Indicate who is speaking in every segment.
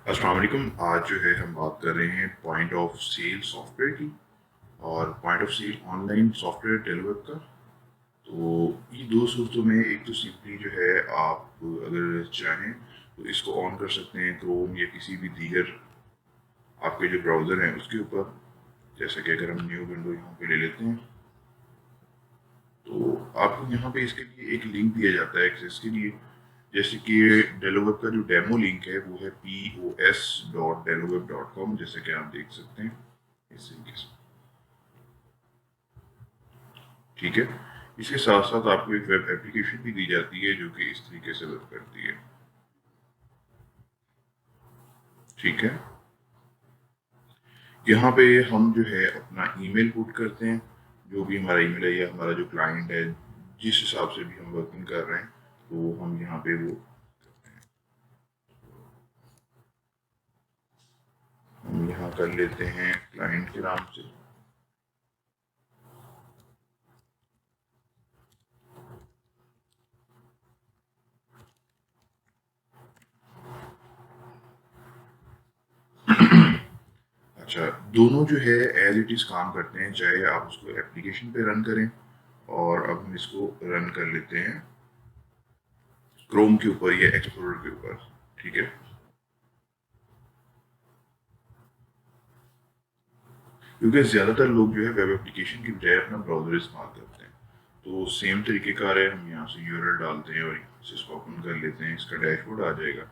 Speaker 1: अस्सलाम वालेकुम। आज जो है हम बात कर रहे हैं पॉइंट ऑफ सेल सॉफ्टवेयर की और point of sale online software develop का। तो ये दो सूरतों में, एक तो सिंपली जो है आप अगर चाहें तो इसको ऑन कर सकते हैं क्रोम या किसी भी दीगर आपके जो ब्राउज़र हैं उसके ऊपर। जैसे कि अगर हम न्यू विंडो यहाँ पे ले लेते हैं तो आपको यहाँ पे इसके लिए एक लिंक दिया जाता है एक्सेस के लिए। जैसे कि डेलोवेब का जो डेमो लिंक है वो है pos.delovev.com, जैसे कि आप देख सकते हैं इस तरीके से। ठीक है, इसके साथ साथ आपको एक वेब एप्लीकेशन भी दी जाती है जो कि इस तरीके से वर्क करती है। ठीक है, यहाँ पे हम जो है अपना ईमेल पुट करते हैं, जो भी हमारा ईमेल है या हमारा जो क्लाइंट है जिस हिसाब से भी हम वर्किंग कर रहे हैं, तो हम यहाँ पे वो हम यहाँ कर लेते हैं क्लाइंट के नाम से। अच्छा, दोनों जो है एज इट इज़ काम करते हैं, चाहे आप उसको एप्लीकेशन पे रन करें और अब हम इसको रन कर लेते हैं क्रोम के ऊपर या एक्सप्लोरर के ऊपर। ठीक है, क्योंकि ज़्यादातर लोग जो है वेब एप्लीकेशन की बजाय अपना ब्राउज़र इस्तेमाल करते हैं। तो सेम तरीके कार है, हम यहाँ से यूआरएल डालते हैं और यहाँ से इसको ओपन कर लेते हैं, इसका डैशबोर्ड आ जाएगा।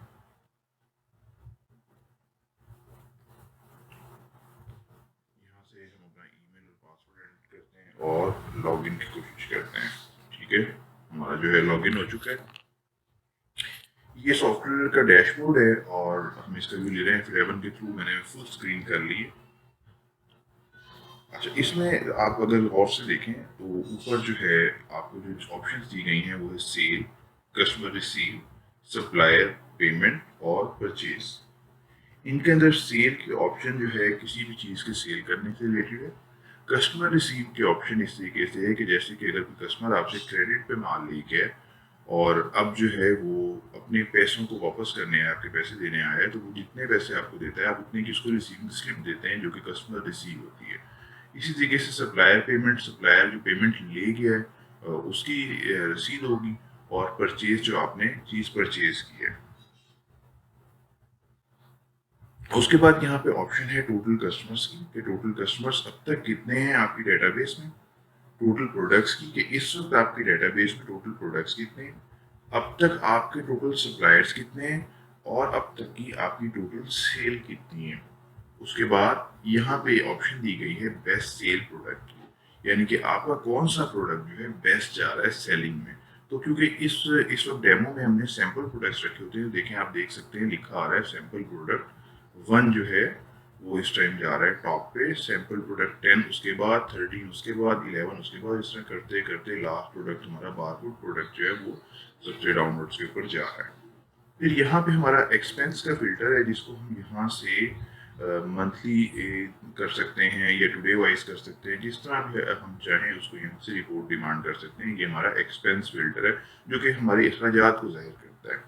Speaker 1: यहाँ से हम अपना ईमेल और पासवर्ड एंटर करते हैं और लॉगिन की कोशिश करते हैं। ठीक है, हमारा जो है लॉगिन हो चुका है। ये सॉफ्टवेयर का डैशबोर्ड है और हम इसका व्यू ले रहे हैं F11 के थ्रू। मैंने फुल स्क्रीन कर ली है। अच्छा, इसमें आप अगर गौर से देखें तो ऊपर जो है आपको जो ऑप्शंस दी गई हैं वो है sale, customer receive, supplier, payment और परचेज। इनके अंदर सेल के ऑप्शन जो है किसी भी चीज़ के सेल करने से रिलेटेड है। कस्टमर रिसीव के ऑप्शन इस तरीके से है कि जैसे कि अगर कोई कस्टमर आपसे क्रेडिट पे माल लेके है और अब जो है वो अपने पैसों को वापस करने आया, आपके पैसे देने आया है, तो वो जितने पैसे आपको देता है आप उतने की उसको रिसीविंग स्लिप देते हैं जो कि कस्टमर रिसीव होती है। इसी तरीके से सप्लायर पेमेंट, सप्लायर जो पेमेंट ले गया है उसकी रसीद होगी। और परचेज जो आपने चीज़ परचेज की है। उसके बाद यहाँ पे ऑप्शन है टोटल कस्टमर्स की, कि टोटल कस्टमर्स अब तक कितने हैं आपकी डेटाबेस में। टोटल प्रोडक्ट्स की, कि इस वक्त आपकी डेटाबेस में टोटल प्रोडक्ट्स कितने हैं। अब तक आपके टोटल सप्लायर्स कितने हैं और अब तक की आपकी टोटल सेल कितनी है। उसके बाद यहाँ पे ऑप्शन दी गई है बेस्ट सेल प्रोडक्ट की, यानी कि आपका कौन सा प्रोडक्ट जो है बेस्ट जा रहा है सेलिंग में। तो क्योंकि इस वक्त डेमो में हमने सैंपल प्रोडक्ट्स रखे होते हैं, तो देखें, आप देख सकते हैं लिखा आ रहा है सैंपल प्रोडक्ट 1 जो है वो इस टाइम जा रहा है टॉप पे, सैंपल प्रोडक्ट 10 उसके बाद, 13 उसके बाद, 11 उसके बाद, इस तरह करते करते लास्ट प्रोडक्ट हमारा बारकोड प्रोडक्ट जो है वो सबसे डाउनलोड्स के ऊपर जा रहा है। फिर यहाँ पे हमारा एक्सपेंस का फिल्टर है जिसको हम यहाँ से मंथली कर सकते हैं या टुडे वाइज कर सकते हैं, जिस तरह भी हम चाहें उसको यहाँ से रिपोर्ट डिमांड कर सकते हैं। ये हमारा एक्सपेंस फिल्टर है जो कि हमारे अखराजात को जाहिर करता है।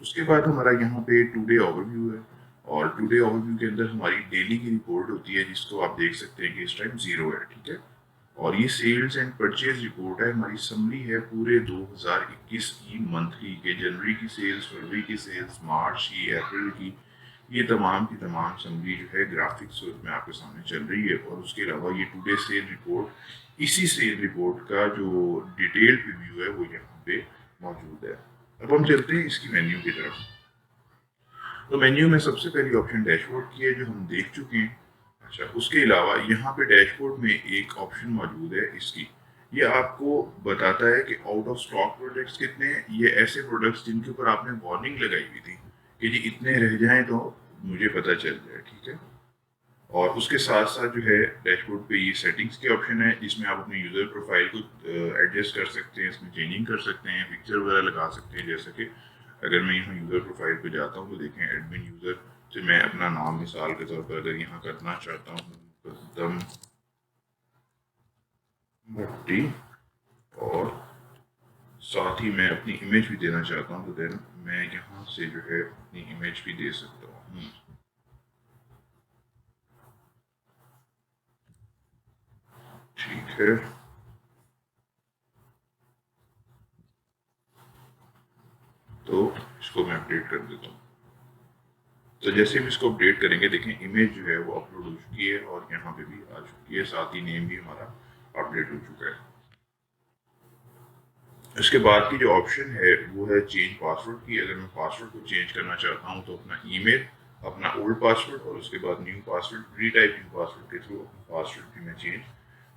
Speaker 1: उसके बाद हमारा यहाँ पे टुडे ओवरव्यू है और टुडे ओवरव्यू के अंदर हमारी डेली की रिपोर्ट होती है जिसको आप देख सकते हैं कि इस टाइम 0 है। ठीक है, और ये सेल्स एंड परचेज रिपोर्ट है, हमारी समरी है पूरे 2021 की मंथली के, जनवरी की सेल्स, फरवरी की सेल्स, मार्च की, अप्रैल की। ये तमाम की तमाम समरी जो है ग्राफिक्स में आपके सामने चल रही है। और उसके अलावा ये टुडे सेल रिपोर्ट, इसी सेल रिपोर्ट का जो डिटेल्ड रिव्यू है वो यहाँ पे मौजूद है। अब हम चलते हैं इसकी मेन्यू की तरफ। तो मेन्यू में सबसे पहली ऑप्शन डैशबोर्ड की है जो हम देख चुके हैं। अच्छा, उसके अलावा यहाँ पे डैशबोर्ड में एक ऑप्शन मौजूद है इसकी, ये आपको बताता है कि आउट ऑफ स्टॉक प्रोडक्ट्स कितने हैं। ये ऐसे प्रोडक्ट्स जिनके ऊपर आपने वार्निंग लगाई हुई थी कि जी इतने रह जाएं तो मुझे पता चल जाए। ठीक है, और उसके साथ साथ जो है डैशबोर्ड पे ये सेटिंग्स के ऑप्शन है जिसमें आप अपने यूज़र प्रोफाइल को एडजस्ट कर सकते हैं, इसमें चेंजिंग कर सकते हैं, पिक्चर वगैरह लगा सकते हैं। जैसे कि अगर मैं यहाँ यूज़र प्रोफाइल पे जाता हूँ तो देखें एडमिन यूज़र से मैं अपना नाम मिसाल के तौर पर अगर यहाँ करना चाहता हूँ मुकद्दम भट्टी और साथ ही मैं अपनी इमेज भी देना चाहता हूँ, तो देन मैं यहाँ से जो है अपनी इमेज भी दे सकता हूँ। ठीक है, तो इसको मैं अपडेट कर देता हूँ। तो जैसे हम इसको अपडेट करेंगे, देखें इमेज जो है वो अपलोड हो चुकी है और यहाँ पे भी आ चुकी है, साथ ही नेम भी हमारा अपडेट हो चुका है। इसके बाद की जो ऑप्शन है वो है चेंज पासवर्ड की। अगर मैं पासवर्ड को चेंज करना चाहता हूँ तो अपना ईमेल, अपना ओल्ड पासवर्ड और उसके बाद new password, retype new password के थ्रू अपना पासवर्ड भी मैं चेंज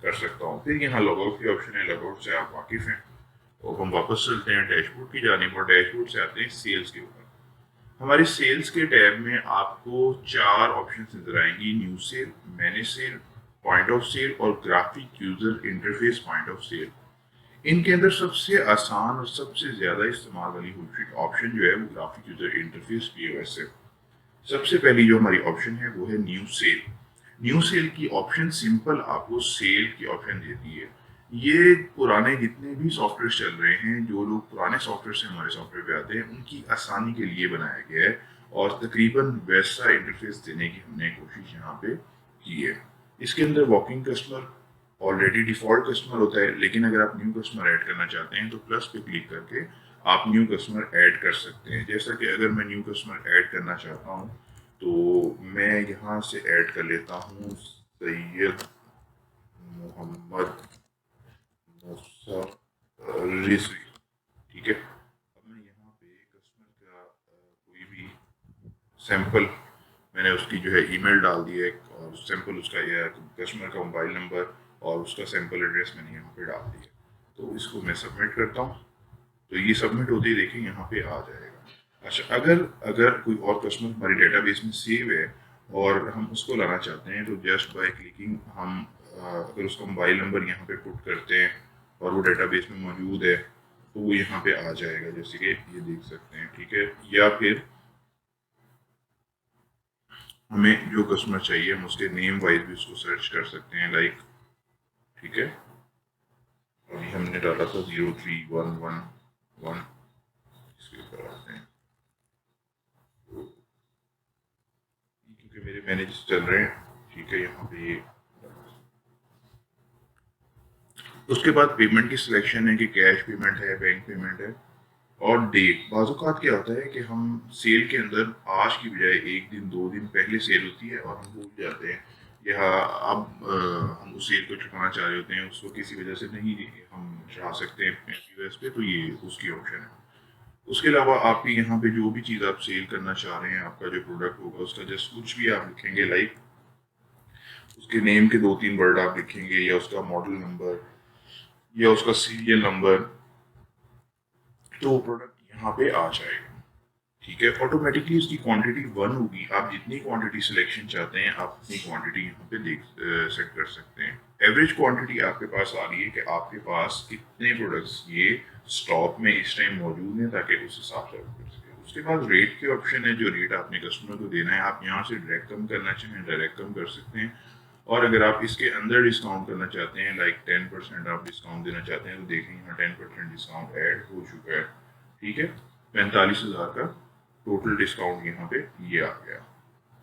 Speaker 1: कर सकता हूँ। फिर यहाँ लॉगआउट की ऑप्शन है, लॉगआउट से आप वाकिफ हैं। तो हम वापस चलते हैं डैशबोर्ड की जानिब और डैशबोर्ड से आते हैं सेल्स के ऊपर। हमारी सेल्स के टैब में आपको 4 ऑप्शन नजर आएंगी, new sale, manage sale, point of sale और graphic user interface point of sale. इनके अंदर सबसे आसान और सबसे ज्यादा इस्तेमाल वाली ऑप्शन जो है वो ग्राफिक यूजर इंटरफेस पीओएस है। सबसे पहली जो हमारी ऑप्शन है वो है न्यू सेल। न्यू सेल की ऑप्शन सिंपल आपको सेल की ऑप्शन देती है। ये पुराने जितने भी सॉफ्टवेयर चल रहे हैं, जो लोग पुराने सॉफ्टवेयर से हमारे सॉफ्टवेयर पे आते हैं, उनकी आसानी के लिए बनाया गया है और तकरीबन वैसा इंटरफेस देने की हमने कोशिश यहाँ पे की है। इसके अंदर walking customer already default customer होता है, लेकिन अगर आप न्यू कस्टमर ऐड करना चाहते हैं तो प्लस पे क्लिक करके आप न्यू कस्टमर ऐड कर सकते हैं। जैसा कि अगर मैं न्यू कस्टमर ऐड करना चाहता हूँ तो मैं यहाँ से ऐड कर लेता हूँ सैयद मोहम्मद मूसा रिजवी। ठीक है, अब मैं यहाँ पे कस्टमर का कोई भी सैंपल, मैंने उसकी जो है ईमेल डाल दी है और सैंपल उसका यह कस्टमर का मोबाइल नंबर और उसका सैंपल एड्रेस मैंने यहाँ पे डाल दिया। तो इसको मैं सबमिट करता हूँ, तो ये सबमिट होते ही देखिए यहाँ पे आ जाएगा। अच्छा, अगर अगर कोई और कस्टमर हमारे डेटाबेस में सेव है और हम उसको लाना चाहते हैं तो जस्ट बाय क्लिकिंग हम अगर उसका मोबाइल नंबर यहाँ पे पुट करते हैं और वो डेटाबेस में मौजूद है तो वो यहाँ पे आ जाएगा, जैसे कि ये देख सकते हैं। ठीक है, या फिर हमें जो कस्टमर चाहिए हम उसके नेम वाइज भी उसको सर्च कर सकते हैं, लाइक। ठीक है, अभी हमने डाला था 03111, इसके ऊपर आते हैं क्योंकि मेरे मैनेज चल रहे हैं। ठीक है, यहाँ पे ये उसके बाद पेमेंट की सिलेक्शन है कि कैश पेमेंट है, बैंक पेमेंट है और डेट। बाज़ात क्या होता है कि हम सेल के अंदर आज की बजाय 1 दिन 2 दिन पहले सेल होती है और हम भूल जाते हैं, या अब हम उस सेल को चुकाना चाह रहे होते हैं, उसको किसी वजह से नहीं हम चढ़ा सकते हैं पीओएस पे, तो ये उसकी ऑप्शन है। उसके अलावा आपकी यहाँ पे जो भी चीज़ आप सेल करना चाह रहे हैं, आपका जो प्रोडक्ट होगा उसका जस्ट कुछ भी आप लिखेंगे, लाइक उसके नेम के 2-3 वर्ड आप लिखेंगे या उसका मॉडल नंबर या उसका सीरियल नंबर, तो वो प्रोडक्ट यहाँ पे आ जाएगा। ठीक है, ऑटोमेटिकली उसकी क्वांटिटी 1 होगी। आप जितनी क्वांटिटी सिलेक्शन चाहते हैं आप अपनी क्वांटिटी यहाँ पे देख सेट कर सकते हैं। एवरेज क्वांटिटी आपके पास आ रही है कि आपके पास कितने प्रोडक्ट्स ये स्टॉक में इस टाइम मौजूद हैं, ताकि उस हिसाब से आप कर सकें। उसके बाद रेट की ऑप्शन है, जो रेट आपने कस्टमर को देना है, आप यहाँ से डायरेक्ट कम करना चाहें डायरेक्ट कम कर सकते हैं। और अगर आप इसके अंदर डिस्काउंट करना चाहते हैं, लाइक 10% आप डिस्काउंट देना चाहते हैं, तो देखें यहाँ 10% डिस्काउंट ऐड हो चुका है। ठीक है, 45,000 का टोटल डिस्काउंट यहाँ पे ये आ गया।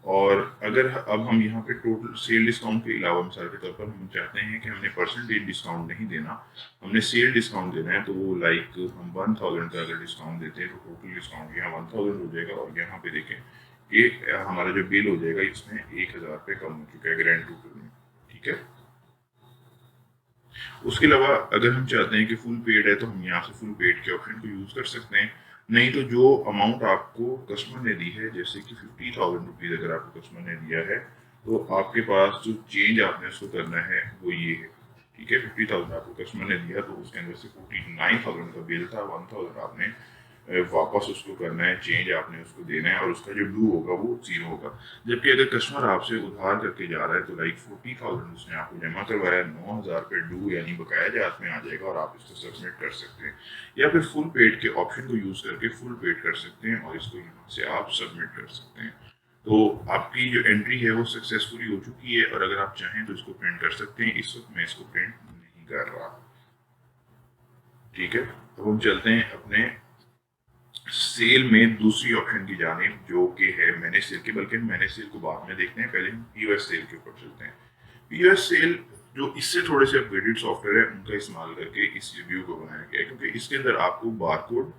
Speaker 1: और अगर अब हम यहाँ पे टोटल सेल डिस्काउंट के अलावा मिसाल के तौर पर हम चाहते हैं कि हमने परसेंटेज डिस्काउंट नहीं देना, हमने सेल डिस्काउंट देना है, तो वो लाइक हम 1000 का अगर डिस्काउंट देते हैं तो टोटल डिस्काउंट यहाँ 1000 हो जाएगा और यहाँ पे देखें एक हमारा जो बिल हो जाएगा इसमें 1000 रुपये कम हो चुका है ग्रैंड टोटल में। ठीक है, उसके अलावा अगर हम चाहते हैं कि फुल पेड है तो हम यहाँ से फुल पेड के ऑप्शन को यूज़ कर सकते हैं। नहीं तो जो अमाउंट आपको कस्टमर ने दी है, जैसे कि 50,000 रुपीज़ अगर आपको कस्टमर ने दिया है, तो आपके पास जो चेंज आपने उसको करना है वो ये है। ठीक है, 50,000 आपको कस्टमर ने दिया तो उसके अंदर से 49,000 का बिल था, 1,000 आपने वापस उसको करना है, चेंज आपने उसको देना है और उसका जो ड्यू होगा वो 0 होगा। जबकि अगर कस्टमर आपसे उधार करके जा रहा है तो लाइक 40,000 उसने आपको जमा करवाया, 9,000 पे ड्यू यानी बकाया जात में आ जाएगा और आप इसको सबमिट कर सकते हैं। या फिर फुल पेड के ऑप्शन को यूज़ करके फुल पेड कर सकते हैं और इसको यहाँ से आप सबमिट कर सकते हैं। तो आपकी जो एंट्री है वो सक्सेसफुली हो चुकी है और अगर आप चाहें तो इसको प्रिंट कर सकते हैं। इस वक्त मैं इसको प्रिंट नहीं कर रहा। ठीक है, अब हम चलते हैं अपने सेल में दूसरी ऑप्शन की जानिब, जो कि है मैनेज सेल की, बल्कि मैनेज सेल को बाद में देखते हैं, पहले हम पीओएस सेल के ऊपर चलते हैं। पीओएस सेल जो इससे थोड़े से अपग्रेडेड सॉफ्टवेयर है, उनका इस्तेमाल करके इस रिव्यू को बनाया गया है, क्योंकि इसके अंदर आपको बारकोड,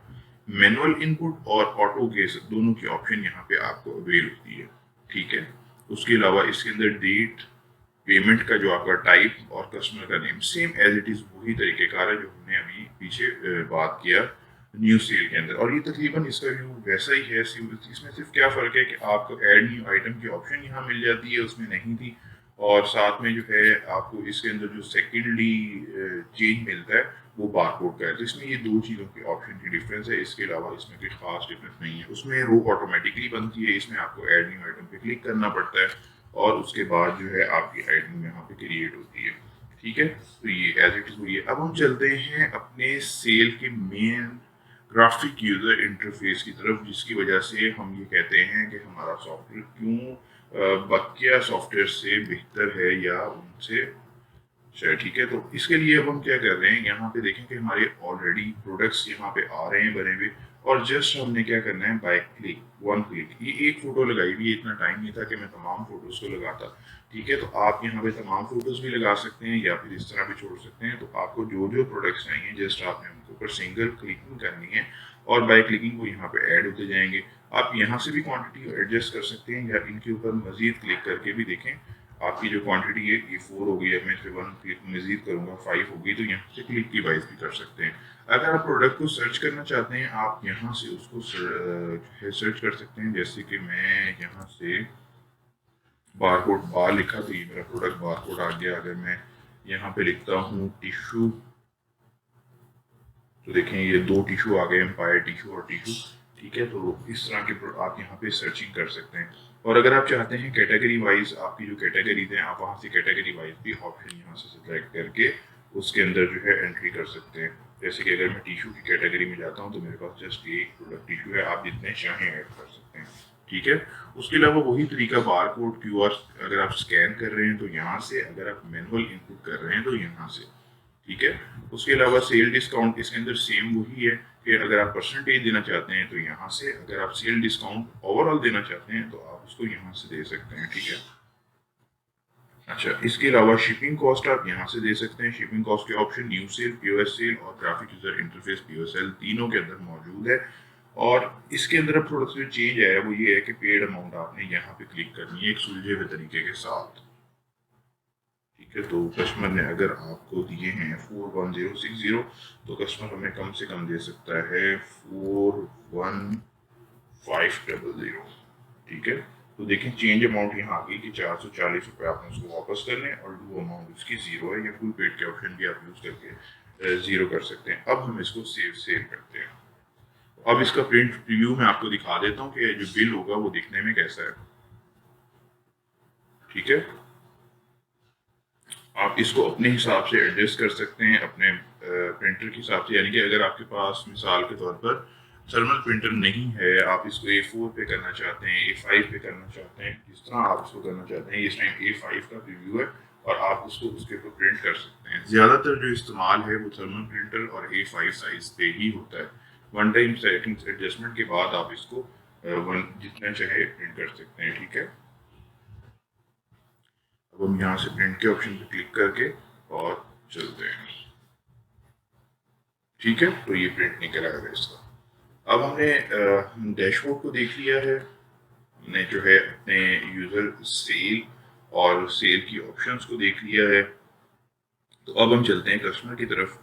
Speaker 1: मैनुअल इनपुट और ऑटो केस दोनों की ऑप्शन यहाँ पे आपको अवेल होती है। ठीक है, उसके अलावा इसके अंदर डेट, पेमेंट का जो आपका टाइप और कस्टमर का name same as it is वही तरीकेकार है जो हमने अभी पीछे बात किया न्यू सेल के अंदर, और ये तकरीबन इसका व्यू वैसा ही है। इसमें सिर्फ क्या फ़र्क है कि आपको ऐड न्यू आइटम की ऑप्शन यहाँ मिल जाती है, उसमें नहीं थी, और साथ में जो है आपको इसके अंदर जो सेकेंडली चेंज मिलता है वो बारकोड का है। तो इसमें ये दो चीज़ों की ऑप्शन की डिफरेंस है, इसके अलावा इसमें कोई खास डिफरेंस नहीं है। उसमें रो ऑटोमेटिकली बनती है, इसमें आपको ऐड न्यू आइटम पे क्लिक करना पड़ता है और उसके बाद जो है आपकी आइटम यहाँ पे क्रिएट होती है। ठीक है, तो ये एज इट इज हुई है। अब हम चलते हैं अपने सेल के मेन ग्राफिक यूजर इंटरफेस की तरफ, जिसकी वजह से हम ये कहते हैं कि हमारा सॉफ्टवेयर क्यों बकिया सॉफ्टवेयर से बेहतर है या उनसे। चलिए ठीक है, तो इसके लिए अब हम क्या कर रहे हैं, यहाँ पे देखें कि हमारे ऑलरेडी प्रोडक्ट्स यहाँ पे आ रहे हैं बने हुए, और जस्ट हमने क्या करना है, बाय क्लिक, वन क्लिक, ये एक फोटो लगाई हुई है, इतना टाइम नहीं था कि मैं तमाम फोटोज को लगाता। ठीक है, तो आप यहाँ पे तमाम फोटोज भी लगा सकते हैं या फिर इस तरह भी छोड़ सकते हैं। तो आपको जो जो प्रोडक्ट्स चाहिए जस्ट आपने उनके ऊपर सिंगल क्लिकिंग करनी है और बाय क्लिकिंग वो यहाँ पे ऐड होते जाएंगे। आप यहाँ से भी क्वांटिटी एडजस्ट कर सकते हैं या इनके ऊपर मजीद क्लिक करके भी देखें आपकी जो क्वांटिटी है ये 4 हो गई है, मैं इस पर 1 क्लिक मजीद करूँगा 5 होगी, तो यहाँ से क्लिक की वाइज भी कर सकते हैं। अगर आप प्रोडक्ट को सर्च करना चाहते हैं आप यहाँ से उसको सर्च कर सकते हैं, जैसे कि मैं यहाँ से बारकोड बार लिखा तो ये मेरा प्रोडक्ट बारकोड आ गया। अगर मैं यहाँ पे लिखता हूँ टिश्यू, तो देखें ये दो टिश्यू आ गए, एम्पायर टिश्यू और टिश्यू। ठीक है, तो इस तरह के आप यहाँ पे सर्चिंग कर सकते हैं। और अगर आप चाहते हैं कैटेगरी वाइज आपकी जो कैटेगरीज हैं, आप वहाँ से कैटेगरी वाइज भी ऑप्शन यहाँ से सिलेक्ट करके उसके अंदर जो है एंट्री कर सकते हैं। जैसे कि अगर मैं टिश्यू की कैटेगरी में जाता हूँ तो मेरे पास जस्ट एक प्रोडक्ट टिश्यू है, आप जितने चाहें ऐड कर सकते हैं। ठीक है, उसके अलावा वही तरीका बार कोड क्यूआर अगर आप स्कैन कर रहे हैं तो यहाँ से, अगर आप मैनुअल इनपुट कर रहे हैं तो यहाँ से। ठीक है, उसके अलावा सेल डिस्काउंट इसके अंदर सेम वही है कि अगर आप परसेंटेज देना चाहते हैं तो यहाँ से, अगर आप सेल डिस्काउंट ओवरऑल देना चाहते हैं तो आप उसको यहाँ से दे सकते हैं। ठीक है, अच्छा, इसके अलावा शिपिंग कॉस्ट आप यहाँ से दे सकते हैं। शिपिंग कॉस्ट के option new sale, POS sale और ग्राफिक यूजर इंटरफेस पीओएसएल तीनों के अंदर मौजूद है। और इसके अंदर अब थोड़ा सा चेंज आया है, वो ये है कि पेड अमाउंट आपने यहाँ पे क्लिक करनी है एक सुलझे हुए तरीके के साथ। ठीक है, तो कस्टमर ने अगर आपको दिए हैं 41060, तो कस्टमर हमें कम से कम दे सकता है 41500। ठीक है, तो देखें चेंज अमाउंट यहाँ आ गई कि 440 रुपये आपने उसको वापस करने हैं और डू अमाउंट उसकी जीरो है, या फुल पेड के ऑप्शन भी आप यूज करके जीरो कर सकते हैं। अब हम इसको सेव करते हैं। अब इसका प्रिंट रिव्यू मैं आपको दिखा देता हूँ कि जो बिल होगा वो दिखने में कैसा है। ठीक है, आप इसको अपने हिसाब से एडजस्ट कर सकते हैं, अपने प्रिंटर के हिसाब से। यानी कि अगर आपके पास मिसाल के तौर पर थर्मल प्रिंटर नहीं है, आप इसको A4 पे करना चाहते हैं, A5 पे करना चाहते हैं, जिस तरह आप इसको करना चाहते हैं। इस टाइम A5 का रिव्यू है और आप उसको उसके ऊपर प्रिंट कर सकते हैं। ज़्यादातर जो इस्तेमाल है वो थर्मल प्रिंटर और A5 साइज पे ही होता है। वन टाइम सेटिंग्स एडजस्टमेंट के बाद आप इसको जितना चाहे प्रिंट कर सकते हैं। ठीक है, अब हम यहाँ से प्रिंट के ऑप्शन पे क्लिक करके और चलते हैं। ठीक है, तो ये प्रिंट नहीं कराएगा इसका। अब हमने डैशबोर्ड को देख लिया है, हमने जो है अपने यूजर सेल और सेल की ऑप्शंस को देख लिया है। तो अब हम चलते हैं कस्टमर की तरफ।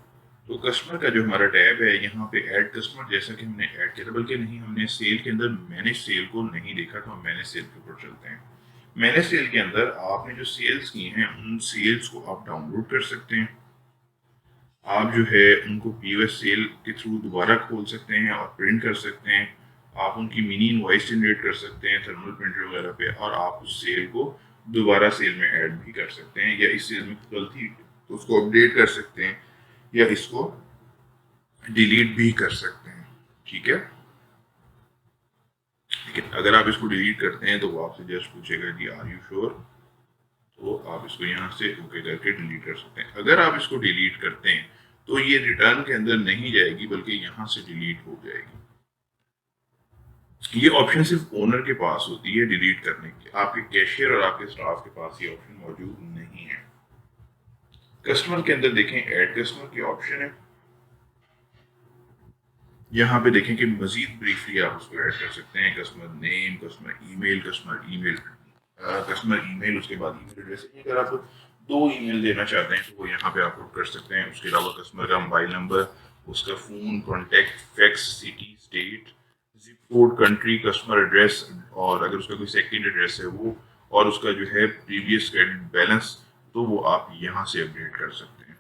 Speaker 1: तो कस्टमर का जो हमारा टैब है यहाँ पे ऐड कस्टमर, जैसा कि हमने ऐड किया था, बल्कि नहीं, हमने सेल के अंदर मैनेज सेल को नहीं देखा, तो हम मैनेज सेल के ऊपर चलते हैं। मैनेज सेल के अंदर आपने जो सेल्स की हैं उन सेल्स को आप डाउनलोड कर सकते हैं। आप जो है उनको पीओएस सेल के थ्रू दोबारा खोल सकते हैं और प्रिंट कर सकते हैं। आप उनकी मिनी इनवॉइस जनरेट कर सकते हैं थर्मल प्रिंटर वगैरह पे, और आप उस सेल को दोबारा सेल में ऐड भी कर सकते हैं, या इस सेल में गलती तो उसको अपडेट कर सकते हैं, या इसको डिलीट भी कर सकते हैं। ठीक है, लेकिन अगर आप इसको डिलीट करते हैं तो वो आपसे जस्ट पूछेगा कि आर यू श्योर, तो आप इसको यहाँ से ओके करके डिलीट कर सकते हैं। अगर आप इसको डिलीट करते हैं तो ये रिटर्न के अंदर नहीं जाएगी बल्कि यहाँ से डिलीट हो जाएगी। ये ऑप्शन सिर्फ ओनर के पास होती है डिलीट करने की, आपके कैशियर और आपके स्टाफ के पास ये ऑप्शन मौजूद नहीं है। कस्टमर के अंदर देखें ऐड कस्टमर की ऑप्शन है, यहाँ पे देखें कि मजीद ब्रीफली आप उसको ऐड कर सकते हैं, customer name, customer email, customer email, उसके बाद ईमेल एड्रेस। अगर आप 2 ईमेल देना चाहते हैं तो वो यहाँ पे आप कर सकते हैं। उसके अलावा कस्टमर का मोबाइल नंबर, उसका phone, contact, fax, city, state, zip code, country, customer address, और अगर उसका कोई सेकंड एड्रेस है वो, और उसका जो है प्रीवियस क्रेडिट बैलेंस, तो वो आप यहाँ से अपडेट कर सकते हैं।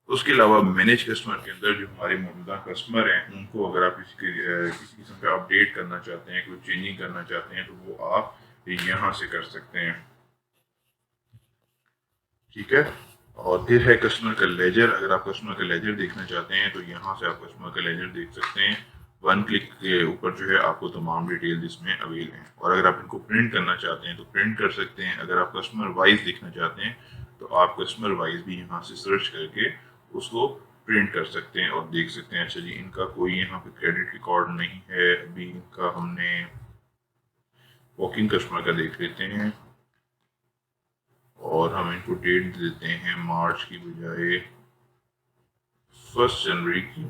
Speaker 1: उसके अलावा मैनेज कस्टमर के अंदर जो हमारे मौजूदा कस्टमर हैं उनको अगर आप किसी किस्म का अपडेट करना चाहते हैं, कोई चेंजिंग करना चाहते हैं, तो वो आप यहाँ से कर सकते हैं। ठीक है। और फिर है कस्टमर का लेजर। अगर आप कस्टमर का लेजर देखना चाहते हैं तो यहाँ से आप कस्टमर का लेजर देख सकते हैं। 1 क्लिक के ऊपर जो है आपको तमाम डिटेल इसमें अवेल हैं। और अगर आप इनको प्रिंट करना चाहते हैं तो प्रिंट कर सकते हैं। अगर आप कस्टमर वाइज देखना चाहते हैं तो आप कस्टमर वाइज भी यहाँ से सर्च करके उसको प्रिंट कर सकते हैं और देख सकते हैं। अच्छा जी, इनका कोई यहाँ पे क्रेडिट रिकॉर्ड नहीं है, अभी इनका हमने वॉकिंग कस्टमर का देख लेते हैं और हम इनको डेट देते हैं मार्च की बजाय 1 जनवरी की,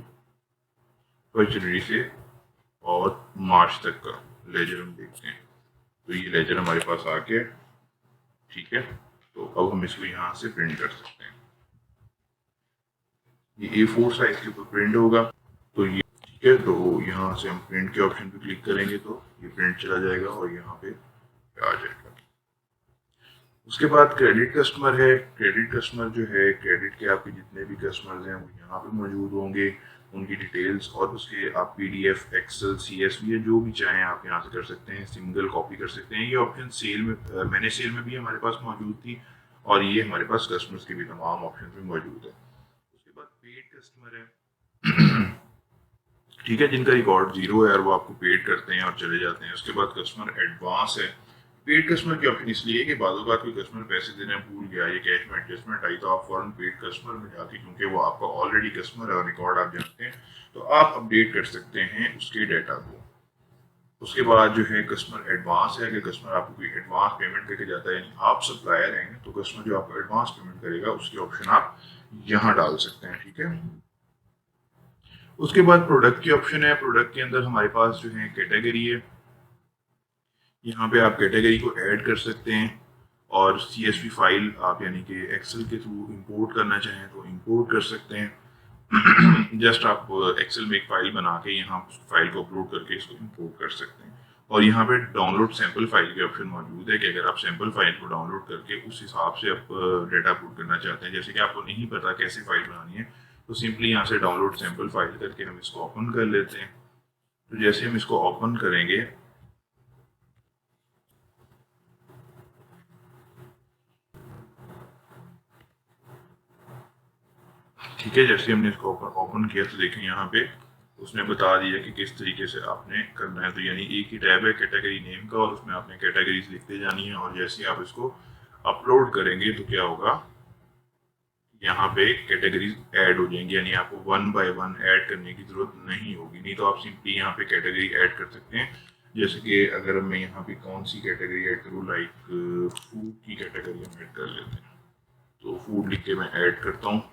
Speaker 1: 1 जनवरी से और मार्च तक का लेजर हम देखते हैं। तो ये लेजर हमारे पास आ गया। ठीक है, तो अब हम इसको यहाँ से प्रिंट कर सकते हैं। ये A4 साइज के ऊपर प्रिंट होगा। तो ये ठीक है, तो यहाँ से हम प्रिंट के ऑप्शन पे क्लिक करेंगे तो ये प्रिंट चला जाएगा और यहाँ पे आ जाएगा। उसके बाद क्रेडिट कस्टमर है। क्रेडिट कस्टमर जो है, क्रेडिट के आपके जितने भी कस्टमर्स हैं वो यहाँ पे मौजूद होंगे, उनकी डिटेल्स, और उसके आप PDF, एक्सेल, CSV या जो भी चाहें आप यहाँ से कर सकते हैं, सिंगल कॉपी कर सकते हैं। ये ऑप्शन सेल में, मैंने सेल में भी हमारे पास मौजूद थी और ये हमारे पास कस्टमर्स के भी तमाम ऑप्शन में मौजूद है। उसके बाद पेड कस्टमर है। ठीक है, जिनका रिकॉर्ड 0 है और वो आपको पेड करते हैं और चले जाते हैं। उसके बाद कस्टमर एडवांस है। पेड कस्टमर की ऑप्शन इसलिए कि बाद कोई कस्टमर पैसे देने भूल गया, ये कैश में एडजस्टमेंट आई, तो आप फॉरन पेड कस्टमर में जाके, क्योंकि वो आपका ऑलरेडी कस्टमर है और रिकॉर्ड आप जानते हैं, तो आप अपडेट कर सकते हैं उसके डाटा को। उसके बाद जो है कस्टमर एडवांस है। अगर कस्टमर आपको कोई एडवांस पेमेंट करके जाता है, यानी आप सप्लायर हैं, तो कस्टमर जो आपको एडवांस पेमेंट करेगा उसकी ऑप्शन आप यहाँ डाल सकते हैं। ठीक है। उसके बाद प्रोडक्ट की ऑप्शन है। प्रोडक्ट के अंदर हमारे पास जो है कैटेगरी है। यहाँ पे आप कैटेगरी को ऐड कर सकते हैं और CSV फाइल आप यानी कि एक्सेल के थ्रू इंपोर्ट करना चाहें तो इंपोर्ट कर सकते हैं। जस्ट आप एक्सेल में एक फाइल बना के यहाँ फाइल को अपलोड करके इसको इंपोर्ट कर सकते हैं। और यहाँ पे डाउनलोड सैंपल फाइल के ऑप्शन मौजूद है कि अगर आप सैंपल फाइल को डाउनलोड करके उस हिसाब से आप डाटा पुट करना चाहते हैं, जैसे कि आपको नहीं पता कैसे फाइल बनानी है, तो सिंपली यहाँ से डाउनलोड सैंपल फाइल करके हम इसको ओपन कर लेते हैं। तो जैसे हम इसको ओपन करेंगे, ठीक है, जैसे हमने इसको ओपन किया तो देखें यहाँ पे उसने बता दिया कि किस तरीके से आपने करना है। तो यानी एक ही टैब है कैटेगरी नेम का और उसमें आपने कैटेगरीज लिखते जानी है, और जैसे आप इसको अपलोड करेंगे तो क्या होगा, यहाँ पे कैटेगरीज ऐड हो जाएंगी, यानी आपको 1 बाय 1 ऐड करने की जरूरत नहीं होगी। नहीं तो आप सिंपली यहाँ पे कैटेगरी ऐड कर सकते हैं। जैसे कि अगर मैं यहाँ पे कौन सी कैटेगरी ऐड करूँ, लाइक फूड की कैटेगरी हम ऐड कर लेते हैं, तो फूड लिख के मैं ऐड करता हूँ।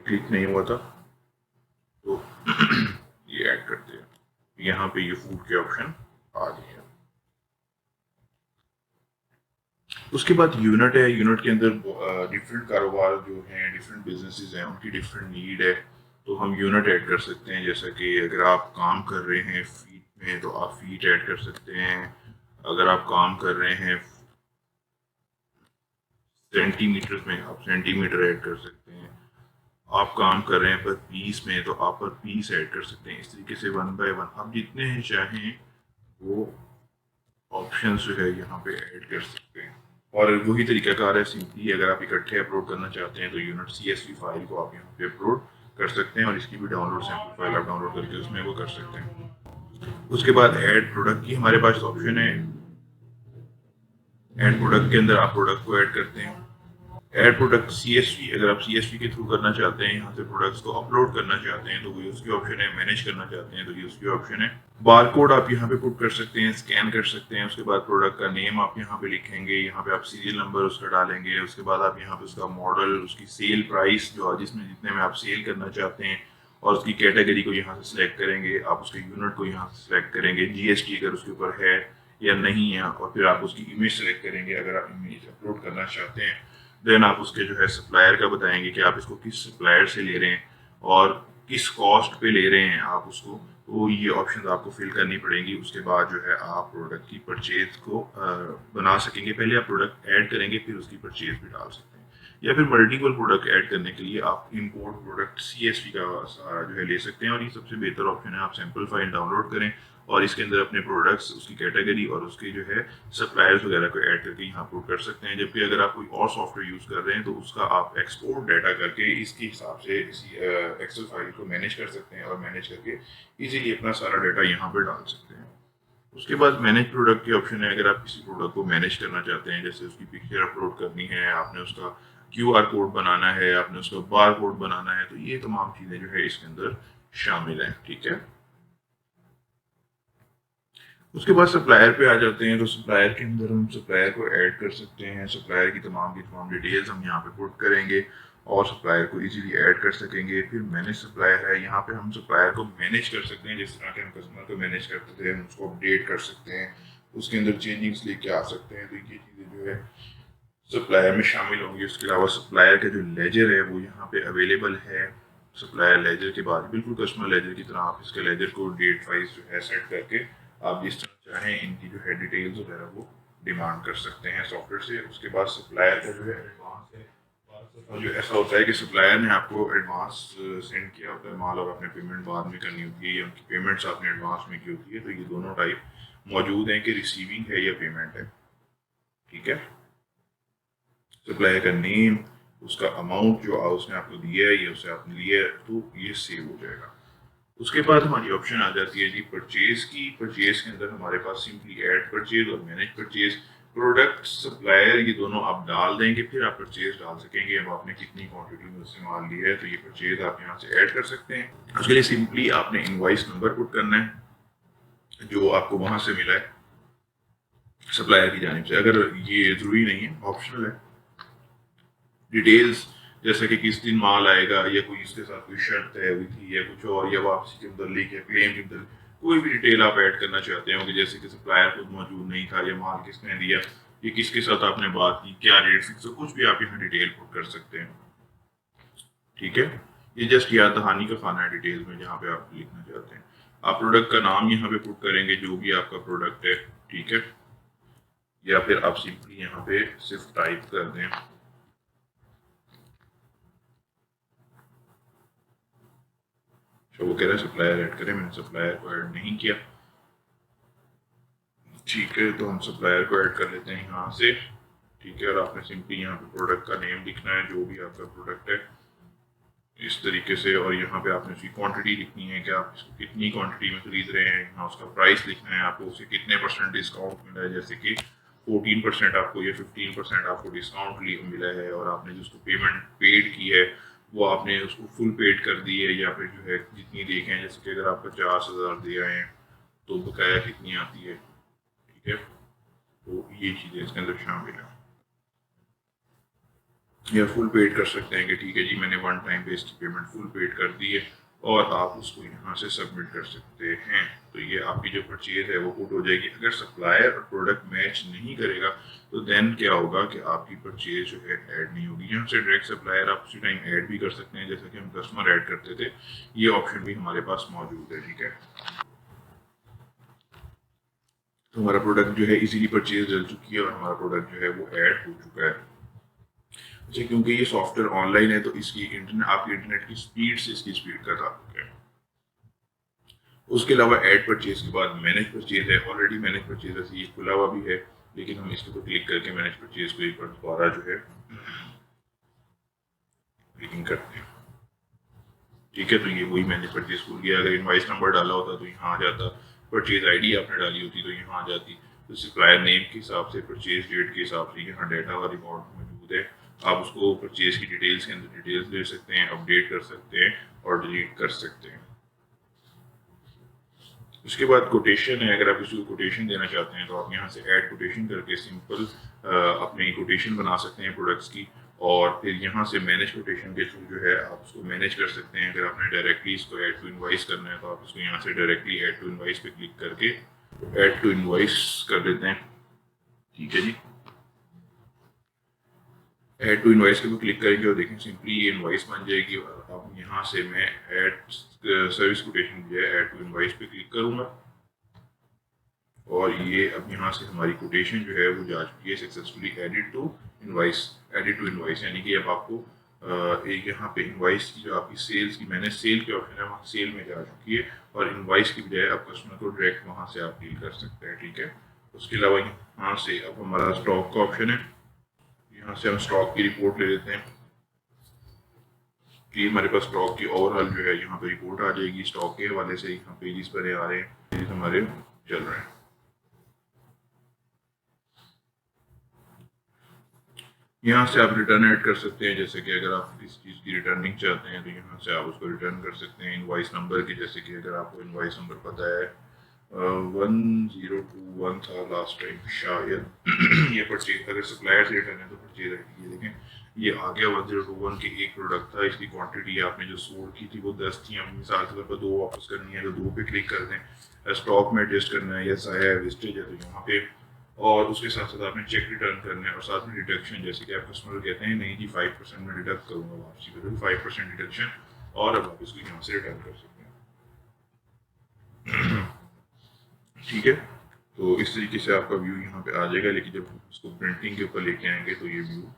Speaker 1: क्लिक नहीं हुआ था तो ये ऐड करते हैं। यहाँ पे ये फूड के ऑप्शन आ गए हैं। उसके बाद यूनिट है। यूनिट के अंदर डिफरेंट कारोबार जो हैं, डिफरेंट बिजनेसेस हैं, उनकी डिफरेंट नीड है, तो हम यूनिट ऐड कर सकते हैं। जैसा कि अगर आप काम कर रहे हैं फीट में तो आप फीट ऐड कर सकते हैं। अगर आप काम कर रहे हैं सेंटीमीटर में आप सेंटीमीटर ऐड कर सकते हैं। आप काम कर रहे हैं पर पीस में तो आप पर पीस ऐड कर सकते हैं। इस तरीके से 1 बाय 1 आप जितने हैं चाहें वो ऑप्शन जो है यहाँ पे ऐड कर सकते हैं। और वही तरीकाकार है, सिंपली अगर आप इकट्ठे अपलोड करना चाहते हैं तो यूनिट CSV फाइल को आप यहाँ पे अपलोड कर सकते हैं और इसकी भी डाउनलोड सैंपल फाइल आप डाउनलोड करके उसमें वो कर सकते हैं। उसके बाद ऐड प्रोडक्ट की हमारे पास ऑप्शन है। ऐड प्रोडक्ट के अंदर आप प्रोडक्ट को ऐड करते हैं। ऐड प्रोडक्ट CSV, अगर आप CSV के थ्रू करना चाहते हैं, यहाँ से प्रोडक्ट्स को अपलोड करना चाहते हैं तो वो उसकी ऑप्शन है। मैनेज करना चाहते हैं तो ये उसकी ऑप्शन है। बार कोड आप यहाँ पे पुट कर सकते हैं, स्कैन कर सकते हैं। उसके बाद प्रोडक्ट का नेम आप यहाँ पे लिखेंगे, यहाँ पे आप सीरियल नंबर उसका डालेंगे। उसके बाद आप यहाँ पे उसका मॉडल, उसकी सेल प्राइस जो जिसमें जितने में आप सेल करना चाहते हैं, और उसकी कैटेगरी को यहाँ से सिलेक्ट करेंगे। आप उसके यूनिट को यहाँ से सिलेक्ट करेंगे, GST अगर उसके ऊपर है या नहीं है, और फिर आप उसकी इमेज सेलेक्ट करेंगे अगर आप इमेज अपलोड करना चाहते हैं। देन आप उसके जो है सप्लायर का बताएंगे कि आप इसको किस सप्लायर से ले रहे हैं और किस कॉस्ट पे ले रहे हैं आप उसको। तो ये ऑप्शन आपको फिल करनी पड़ेंगी। उसके बाद जो है आप प्रोडक्ट की परचेज को बना सकेंगे। पहले आप प्रोडक्ट ऐड करेंगे, फिर उसकी परचेज भी डाल सकते हैं। या फिर मल्टीपल प्रोडक्ट ऐड करने के लिए आप इंपोर्ट प्रोडक्ट CSV का सहारा जो है ले सकते हैं। और ये सबसे बेहतर ऑप्शन है। आप सैम्पल फाइल डाउनलोड करें और इसके अंदर अपने प्रोडक्ट्स, उसकी कैटेगरी और उसके जो है सप्लायर्स वगैरह को ऐड करके यहाँ पुट कर सकते हैं। जबकि अगर आप कोई और सॉफ्टवेयर यूज़ कर रहे हैं तो उसका आप एक्सपोर्ट डाटा करके इसके हिसाब से इसी एक्सेल फाइल को मैनेज कर सकते हैं और मैनेज करके इजीली अपना सारा डाटा यहाँ पर डाल सकते हैं। उसके बाद मैनेज प्रोडक्ट के ऑप्शन है। अगर आप किसी प्रोडक्ट को मैनेज करना चाहते हैं, जैसे उसकी पिक्चर अपलोड करनी है, आपने उसका QR कोड बनाना है, आपने उसका बार कोड बनाना है, तो ये तमाम चीज़ें जो है इसके अंदर शामिल हैं। ठीक है। उसके बाद सप्लायर पे आ जाते हैं। तो सप्लायर के अंदर हम सप्लायर को ऐड कर सकते हैं। सप्लायर की तमाम डिटेल्स हम यहाँ पे पुट करेंगे और सप्लायर को इजीली ऐड कर सकेंगे। फिर मैनेज सप्लायर है, यहाँ पे हम सप्लायर को मैनेज कर सकते हैं। जिस तरह के हम कस्टमर को मैनेज करते थे, हम उसको अपडेट कर सकते हैं, उसके अंदर चेंजिंग्स लेके आ सकते हैं। तो ये चीज़ें जो है सप्लायर में शामिल होंगी। उसके अलावा सप्लायर का जो लेजर है वो यहाँ पे अवेलेबल है। सप्लायर लेजर के बाद बिल्कुल कस्टमर लेजर की तरह आप इसके लेजर को डेट वाइज जो है सेट करके आप जिस तरह चाहें इनकी जो है डिटेल्स वगैरह वो डिमांड कर सकते हैं सॉफ्टवेयर से। उसके बाद सप्लायर का जो है एडवांस है। और जो ऐसा होता है कि सप्लायर ने आपको एडवांस सेंड किया होता है माल और आपने पेमेंट बाद में करनी होती है, या उनकी पेमेंट्स आपने एडवांस में की होती है। तो ये दोनों टाइप मौजूद हैं कि रिसीविंग है या पेमेंट है। ठीक है। सप्लायर का नेम, उसका अमाउंट जो उसने आपको दिया है या उसे आपने लिया है, तो ये सेव हो जाएगा। उसके बाद हमारी ऑप्शन आ जाती है जी परचेज की। परचेज के अंदर हमारे पास सिंपली ऐड परचेज और मैनेज परचेज, प्रोडक्ट सप्लायर ये दोनों आप डाल देंगे, फिर आप परचेज डाल सकेंगे। अब आपने कितनी क्वांटिटी में उससे माल लिया है तो ये परचेज आप यहाँ से ऐड कर सकते हैं। उसके लिए सिंपली आपने इनवॉइस नंबर पुट करना है जो आपको वहां से मिला है सप्लायर की जानिब से। अगर ये जरूरी नहीं है, ऑप्शनल है। डिटेल्स जैसे कि किस दिन माल आएगा, या कोई इसके साथ कोई शर्त तय हुई थी या कुछ और, या वापसी के मुतल्लिक या क्लेम के मुतल्लिक कोई भी डिटेल आप ऐड करना चाहते हो कि जैसे कि सप्लायर खुद मौजूद नहीं था, या माल किसने दिया, ये किसके साथ आपने बात की, क्या रेट फिक्स हो, कुछ भी आप यहाँ डिटेल पुट कर सकते हैं। ठीक है। ये जस्ट याद दहानी का खाना है डिटेल में जहाँ पे आप लिखना चाहते हैं। आप प्रोडक्ट का नाम यहाँ पे पुट करेंगे जो भी आपका प्रोडक्ट है। ठीक है। या फिर आप सिंपली यहाँ पे सिर्फ टाइप कर दें तो वो कह रहा है सप्लायर ऐड करें। मैंने सप्लायर को ऐड नहीं किया। ठीक है, तो हम सप्लायर को ऐड कर लेते हैं यहाँ से। ठीक है। और आपने सिंपली यहाँ पे प्रोडक्ट का नेम लिखना है जो भी आपका प्रोडक्ट है इस तरीके से, और यहाँ पे आपने उसकी क्वांटिटी लिखनी है कि आप इसको कितनी क्वांटिटी में खरीद रहे हैं। यहाँ उसका प्राइस लिखना है, आपको उसे कितने % डिस्काउंट मिला है, जैसे कि 14% आपको या 15% आपको डिस्काउंट मिला है, और आपने जो उसको पेमेंट पेड की है वो आपने उसको फुल पेड कर दी है, या फिर जो है जितनी देखें, जैसे कि अगर आप 50,000 दे आए हैं तो बकाया कितनी आती है। ठीक है। तो ये चीज़ें इसके अंदर शामिल है। या फुल पेड कर सकते हैं कि ठीक है जी मैंने वन टाइम पे इसकी पेमेंट फुल पेड कर दी है, और आप उसको यहाँ से सबमिट कर सकते हैं। तो ये आपकी जो परचेज है वो पुट हो जाएगी। अगर सप्लायर और प्रोडक्ट मैच नहीं करेगा तो देन क्या होगा कि आपकी परचेज जो है ऐड नहीं होगी। यहाँ से डायरेक्ट सप्लायर आप उसी टाइम ऐड भी कर सकते हैं जैसा कि हम कस्टमर ऐड करते थे। ये ऑप्शन भी हमारे पास मौजूद है। ठीक है। तो हमारा प्रोडक्ट जो है इजीली परचेज डल चुकी है और हमारा प्रोडक्ट जो है वो ऐड हो चुका है। अच्छा, क्योंकि ये सॉफ्टवेयर ऑनलाइन है तो इसकी इंटरनेट, आपकी इंटरनेट की स्पीड से इसकी स्पीड का ताल्लुक है। उसके अलावा ऐड परचेज के बाद मैनेज परचेज है। ऑलरेडी मैनेज परचेज ऐसे ये खुला हुआ भी है, लेकिन हम इसके ऊपर क्लिक करके मैनेज परचेज को एक बार दोबारा जो है क्लिकिंग करते हैं। ठीक है। तो ये वही मैनेज परचेज खुल गया। अगर इनवाइस नंबर डाला होता तो यहाँ आ जाता, परचेज ID आपने डाली होती तो यहाँ आ जाती। तो सप्लायर नेम के हिसाब से, परचेज डेट के हिसाब से यहाँ डाटा और रिकॉर्ड मौजूद है। आप उसको परचेज की डिटेल्स के अंदर डिटेल्स दे सकते हैं, अपडेट कर सकते हैं और डिलीट कर सकते हैं। उसके बाद कोटेशन है, अगर आप किसी को कोटेशन देना चाहते हैं तो आप यहाँ से ऐड कोटेशन करके सिंपल अपनी कोटेशन बना सकते हैं प्रोडक्ट्स की, और फिर यहाँ से मैनेज कोटेशन के थ्रू जो है आप उसको मैनेज कर सकते हैं। अगर आपने डायरेक्टली इसको ऐड टू इनवॉइस करना है तो आप इसको यहाँ से डायरेक्टली ऐड टू इनवॉइस पे क्लिक करके ऐड टू इनवॉइस कर देते हैं। ठीक है जी, ऐड टू इनवॉइस के ऊपर क्लिक करेंगे और देखें सिंपली ये इनवॉइस बन जाएगी। और अब यहाँ से मैं ऐड सर्विस कोटेशन जो है ऐड टू इनवॉइस पे क्लिक करूँगा और ये अब यहाँ से हमारी कोटेशन जो है वो जा चुकी है successfully added to invoice. Added to invoice यानी कि अब आपको एक यहाँ पे इनवॉइस की जो आपकी सेल्स की मैंने सेल के ऑप्शन है वहाँ सेल में जा चुकी है, और इनवॉइस की बजाय आप कस्टमर को डायरेक्ट वहाँ से आप डील कर सकते हैं। ठीक है, उसके अलावा यहाँ से अब हमारा स्टॉक का ऑप्शन है, यहाँ से हम स्टॉक की रिपोर्ट ले लेते हैं कि हमारे पास स्टॉक की ओवरऑल जो है यहाँ पे रिपोर्ट आ जाएगी। स्टॉक के हवाले से यहाँ पेजेस बने आ रहे हैं, पेजेस हमारे चल रहे हैं। यहाँ से आप रिटर्न ऐड कर सकते हैं, जैसे कि अगर आप किसी चीज़ की रिटर्निंग चाहते हैं तो यहाँ से आप उसको रिटर्न कर सकते हैं इनवॉइस नंबर की। जैसे कि अगर आपको इनवॉइस नंबर पता है 1021 था लास्ट टाइम शायद ये परचेज अगर सप्लायर से रिटर्न है तो परचेज ये देखें ये आ गया 1021 की एक प्रोडक्ट था, इसकी क्वांटिटी आपने जो सोल्ड की थी वो 10 थी। हम मिसाल के तौर पर 2 वापस करनी है तो 2 पे क्लिक कर दें। स्टॉक में एडजस्ट करना है, यस आया है, वेस्टेज है तो यहाँ पे, और उसके साथ साथ आपने चेक रिटर्न करना है और साथ में डिडक्शन। जैसे कि आप कस्टमर कहते हैं नहीं जी 5% में डिडक्ट करूँगा वापसी पे, तो 5% डिडक्शन और अब आप इसको यहाँ से रिटर्न कर सकते हैं। ठीक है, तो इस तरीके से आपका व्यू यहाँ पे आ जाएगा, लेकिन जब इसको प्रिंटिंग के ऊपर लेके आएंगे तो ये व्यू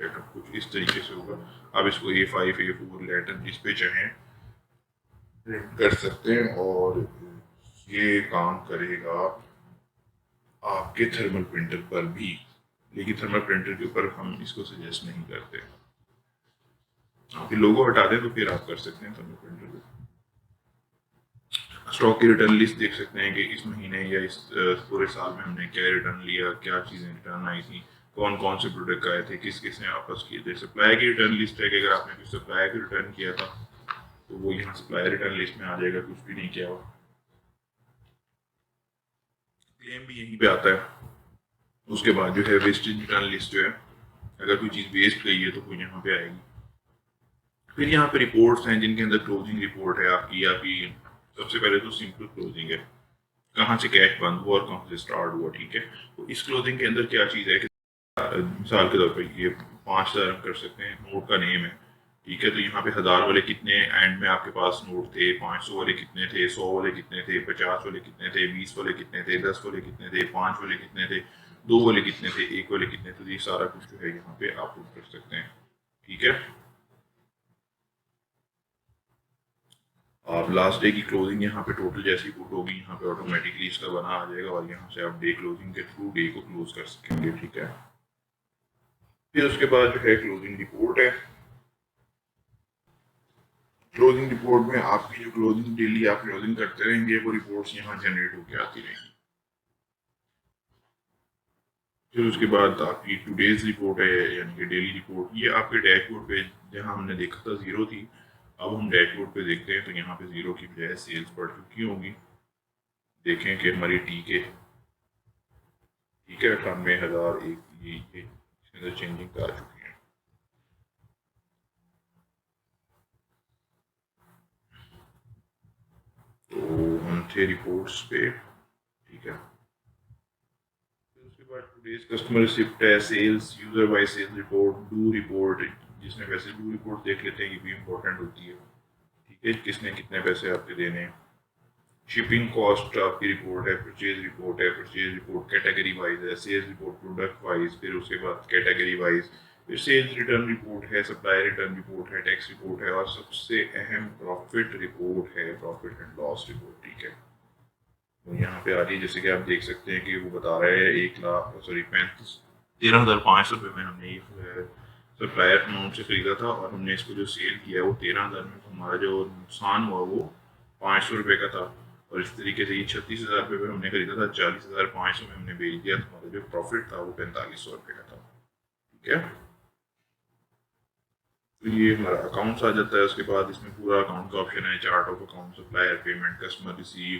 Speaker 1: सेटअप कुछ इस तरीके से होगा। आप इसको A5 A4 लेटर जिस पे चाहें प्रिंट कर सकते हैं और ये काम करेगा आपके थर्मल प्रिंटर पर भी, लेकिन थर्मल प्रिंटर के ऊपर हम इसको सजेस्ट नहीं करते। आप लोगो हटा दें तो फिर आप कर सकते हैं थर्मल प्रिंटर पे। स्टॉक की रिटर्न लिस्ट देख सकते हैं कि इस महीने या इस पूरे साल में हमने क्या रिटर्न लिया, क्या चीज़ें रिटर्न आई थी, कौन कौन से प्रोडक्ट आए थे, किस किस ने वापस किए थे। सप्लाई की रिटर्न लिस्ट है कि अगर आपने कुछ सप्लाई की रिटर्न किया था तो वो यहाँ सप्लाई रिटर्न लिस्ट में आ जाएगा, कुछ भी नहीं किया हुआ। क्लेम भी यहीं पे आता है। उसके बाद जो है वेस्टेज रिटर्न लिस्ट जो है, अगर कोई चीज़ वेस्ट गई है तो वो यहाँ पे आएगी। फिर यहाँ पे रिपोर्ट्स हैं जिनके अंदर क्लोजिंग रिपोर्ट है आपकी सबसे पहले तो सिंपल क्लोजिंग है, कहाँ से कैश बंद हुआ और कहाँ से स्टार्ट हुआ। ठीक है, तो इस क्लोजिंग के अंदर क्या चीज़ है कि मिसाल के तौर पर ये 5000 हम कर सकते हैं, नोट का नेम है। ठीक है, तो यहाँ पे 1000 वाले कितने एंड में आपके पास नोट थे, 500 वाले कितने थे, 100 वाले कितने थे, 50 वाले कितने थे, 20 वाले कितने थे, 10 वाले कितने थे, 5 वाले कितने थे, 2 वाले कितने थे, 1 वाले कितने थे, ये सारा कुछ जो है यहाँ पे आप पुट कर सकते हैं। ठीक है, आप लास्ट डे की क्लोजिंग यहाँ पे टोटल जैसी पुट होगी यहाँ पे ऑटोमेटिकली इसका बना आ जाएगा और यहाँ से आप डे क्लोजिंग के थ्रू डे को क्लोज कर सकेंगे। ठीक है, फिर उसके बाद जो है क्लोजिंग रिपोर्ट है। क्लोजिंग रिपोर्ट में आपकी जो क्लोजिंग डेली आप क्लोजिंग करते रहेंगे वो रिपोर्ट्स यहाँ जनरेट होकर आती रहेंगी। फिर उसके बाद आपकी टुडेज रिपोर्ट है यानी कि डेली रिपोर्ट, ये आपके डैशबोर्ड पे जहाँ हमने देखा था 0 थी, अब हम डैशबोर्ड पे देखते हैं तो यहाँ पे 0 की बजाय सेल्स बढ़ चुकी होंगी। देखें कि हमारी ठीक है 98,001 ये इसके अंदर चेंजिंग आ चुकी है। तो हम थे रिपोर्ट्स पे। ठीक है, उसके बाद टुडेज कस्टमर रिसिप्ट है, sales, user by sales report, do report, जिसमें वैसे डू रिपोर्ट देख लेते हैं, ये भी इंपॉर्टेंट होती है। ठीक है, किसने कितने पैसे आपके देने हैं। शिपिंग कॉस्ट आपकी रिपोर्ट है, परचेज रिपोर्ट है, परचेज रिपोर्ट कैटेगरी वाइज है, सेल्स रिपोर्ट प्रोडक्ट वाइज, फिर उसके बाद कैटेगरी वाइज, फिर सेल्स रिटर्न रिपोर्ट है, सप्लाई रिटर्न रिपोर्ट है, टैक्स रिपोर्ट है और सबसे अहम प्रॉफिट रिपोर्ट है, प्रॉफिट एंड लॉस रिपोर्ट। ठीक है, तो यहाँ पे आ रही है जैसे कि आप देख सकते हैं कि वो बता रहा है 13,500 रुपये में हमने ये सप्लायर अमाउंट से खरीदा था और हमने इसको जो सेल किया वो 13,000 में, तो हमारा जो नुकसान हुआ वो 500 रुपये का था। और इस तरीके से ये 36,000 रुपये पर हमने खरीदा था, 40,500 में हमने बेच दिया, तो हमारा जो प्रॉफिट था वो 4500 रुपये का था। ठीक है, तो ये हमारा अकाउंट्स आ जाता है। उसके बाद इसमें पूरा अकाउंट का ऑप्शन है, chart of account, supplier payment, customer receive,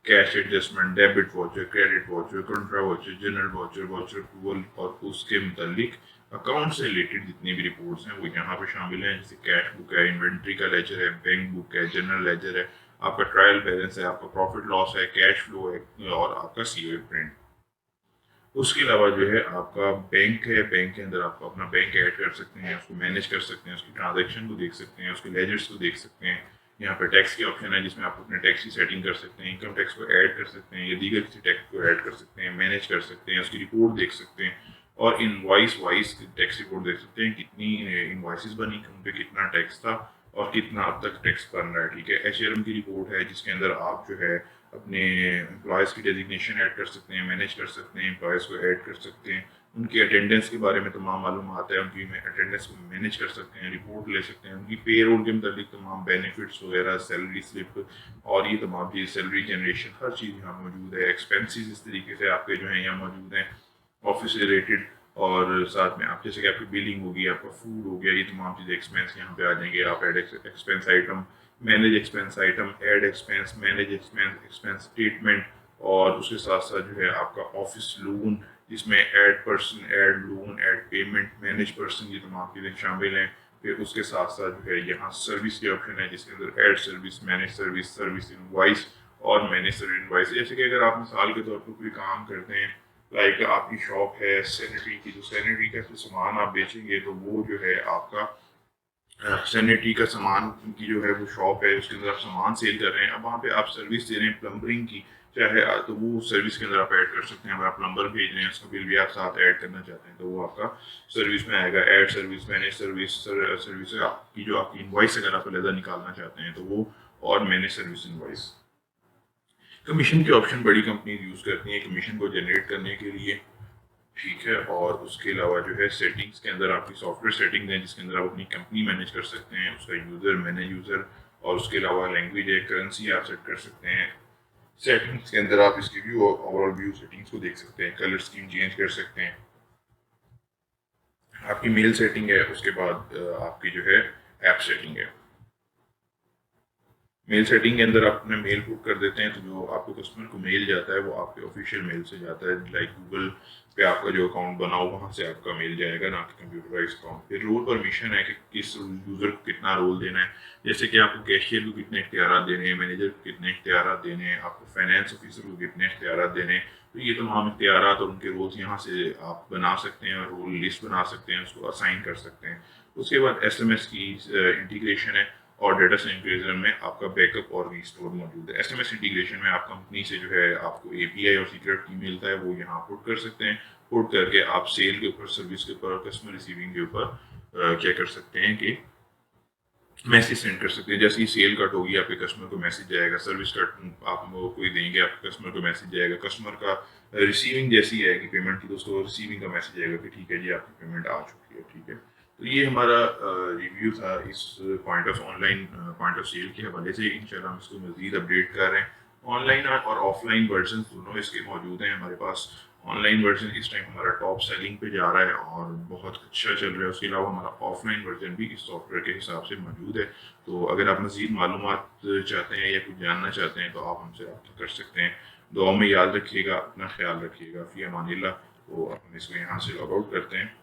Speaker 1: cash adjustment, debit watcher, credit watcher, कंट्रा watcher, general watcher, watcher approval, और उसके मुतालिक अकाउंट से रिलेटेड जितनी भी रिपोर्ट्स हैं वो यहाँ पे शामिल हैं। जैसे कैश बुक है, इन्वेंट्री का लेजर है, बैंक बुक है, जनरल लेजर है, आपका ट्रायल बैलेंस है, आपका प्रॉफिट लॉस है, कैश फ्लो है, और आपका सीओ प्रिंट। उसके अलावा जो है आपका बैंक है, बैंक के अंदर आप अपना बैंक ऐड कर सकते हैं, उसको मैनेज कर सकते हैं, उसकी ट्रांजैक्शन को देख सकते हैं, उसके लेजर्स को देख सकते हैं। यहाँ पर टैक्स के ऑप्शन है जिसमें आप अपने टैक्स की सेटिंग कर सकते हैं, इनकम टैक्स को ऐड कर सकते हैं या दीगर किसी टैक्स को ऐड कर सकते हैं, मैनेज कर सकते हैं, उसकी रिपोर्ट देख सकते हैं, और इनवॉइस वाइज टैक्स रिपोर्ट देख सकते हैं, कितनी इनवॉइसेस बनी, उन पर कितना टैक्स था और कितना अब तक टैक्स बन रहा है। ठीक है, HRM की रिपोर्ट है जिसके अंदर आप जो है अपने एम्प्लॉयज़ की डेजिग्नेशन ऐड कर सकते हैं, मैनेज कर सकते हैं, एम्प्लॉयज़ को ऐड कर सकते हैं, उनकी अटेंडेंस के बारे में तमाम मालूमात है, उनकी अटेंडेंस को मैनेज कर सकते हैं, रिपोर्ट ले सकते हैं, उनकी पे रोल के मतलब तमाम बेनिफिट्स वगैरह, सैलरी स्लिप और ये तमाम चीज़, सैलरी जनरेशन, हर चीज़ यहाँ मौजूद है। एक्सपेंसेस इस तरीके से आपके जो हैं यहाँ मौजूद हैं ऑफिस से रिलेटेड, और साथ में आप जैसे कि आपकी बिलिंग होगी, आपका फूड हो गया, ये तमाम चीज़ें एक्सपेंस यहाँ पे आ जाएंगे। आप add expense item, manage expense item, add expense, manage expense, expense statement, और उसके साथ साथ जो है आपका ऑफिस लोन जिसमें add person, add loan, add payment, manage person, ये तमाम चीज़ें शामिल हैं। फिर उसके साथ साथ जो है यहाँ सर्विस के ऑप्शन है जिसके अंदर add service, manage service, service invoice और मैनेज सर्विस इनवॉइस। जैसे कि अगर आप मिसाल के तौर पर कोई काम करते हैं, लाइक आपकी शॉप है सैनिटरी की, तो सैनिटरी का जो सामान आप बेचेंगे तो वो जो है आपका सैनिटरी का सामान की जो है वो शॉप है, उसके अंदर आप सामान सेल कर रहे हैं। अब वहाँ पे आप सर्विस दे रहे हैं प्लम्बरिंग की, चाहे तो वो सर्विस के अंदर आप ऐड कर सकते हैं। अगर आप प्लम्बर भेज रहे हैं, उसका बिल भी आप साथ ऐड करना चाहते हैं तो वो आपका सर्विस में आएगा। Add service, manage service, service आपकी जो आपकी इनवॉइस अगर आप अलग निकालना चाहते हैं तो वो, और मैनेज सर्विस इनवॉइस। कमीशन के ऑप्शन बड़ी कंपनी यूज़ करती हैं कमीशन को जनरेट करने के लिए। ठीक है, और उसके अलावा जो है सेटिंग्स के अंदर आपकी सॉफ्टवेयर सेटिंग्स हैं जिसके अंदर आप अपनी कंपनी मैनेज कर सकते हैं, उसका यूज़र, मैनेज यूज़र, और उसके अलावा लैंग्वेज है, करेंसी आप सेट कर सकते हैं। सेटिंग्स के अंदर आप इसकी व्यू, ओवरऑल व्यू सेटिंग्स को देख सकते हैं, कलर स्कीम चेंज कर सकते हैं। आपकी मेल सेटिंग है, उसके बाद आपकी जो है ऐप सेटिंग है। मेल सेटिंग के अंदर आप अपने मेल पुट कर देते हैं तो जो आपको कस्टमर को मेल जाता है वो आपके ऑफिशियल मेल से जाता है, लाइक गूगल पे आपका जो अकाउंट बना हो वहाँ से आपका मेल जाएगा, ना कि कंप्यूटराइज अकाउंट। फिर रोल परमिशन है कि किस यूज़र को कितना रोल देना है, जैसे कि आपको कैशियर को कितने इख्तियार देने हैं, मैनेजर को कितने इख्तियार देने हैं, आपको फाइनेंस ऑफिसर को कितने इख्तियार देने हैं। तो ये तमाम इख्तियार और उनके रोल्स यहाँ से आप बना सकते हैं, और रोल लिस्ट बना सकते हैं, उसको असाइन कर सकते हैं। उसके बाद SMS की इंटीग्रेशन है, और डेटा सेंट्रिज्म में आपका बैकअप और रीस्टोर मौजूद है। SMS इंटीग्रेशन में आप कंपनी से जो है आपको API और सीक्रेट की मिलता है वो यहाँ पुट कर सकते हैं। पुट करके आप सेल के ऊपर, सर्विस के ऊपर, कस्टमर रिसीविंग के ऊपर क्या कर सकते हैं कि मैसेज सेंड कर सकते हैं। जैसे ही सेल कट होगी आपके कस्टमर को मैसेज जाएगा, सर्विस कट आप कोई देंगे आपके कस्टमर को मैसेज जाएगा, कस्टमर का रिसीविंग जैसी आएगी पेमेंट की तो उसको रिसीविंग का मैसेज आएगा कि ठीक है जी आपकी पेमेंट आ चुकी है। ठीक है, तो ये हमारा रिव्यू था इस point of online point of sale के हवाले से। इंशाल्लाह हम इसको मजीद अपडेट कर रहे हैं। ऑनलाइन और ऑफलाइन वर्जन दोनों इसके मौजूद हैं हमारे पास। ऑनलाइन वर्जन इस टाइम हमारा टॉप सेलिंग पे जा रहा है और बहुत अच्छा चल रहा है। उसके अलावा हमारा ऑफलाइन वर्जन भी इस सॉफ्टवेयर के हिसाब से मौजूद है। तो अगर आप मजीद मालूमात चाहते हैं या कुछ जानना चाहते हैं तो आप हमसे रब्ता कर सकते हैं। दुआ में याद रखिएगा, अपना ख्याल रखिएगा। फ़ी अमानिल्लाह। तो हम इसको यहाँ से लॉग आउट करते हैं।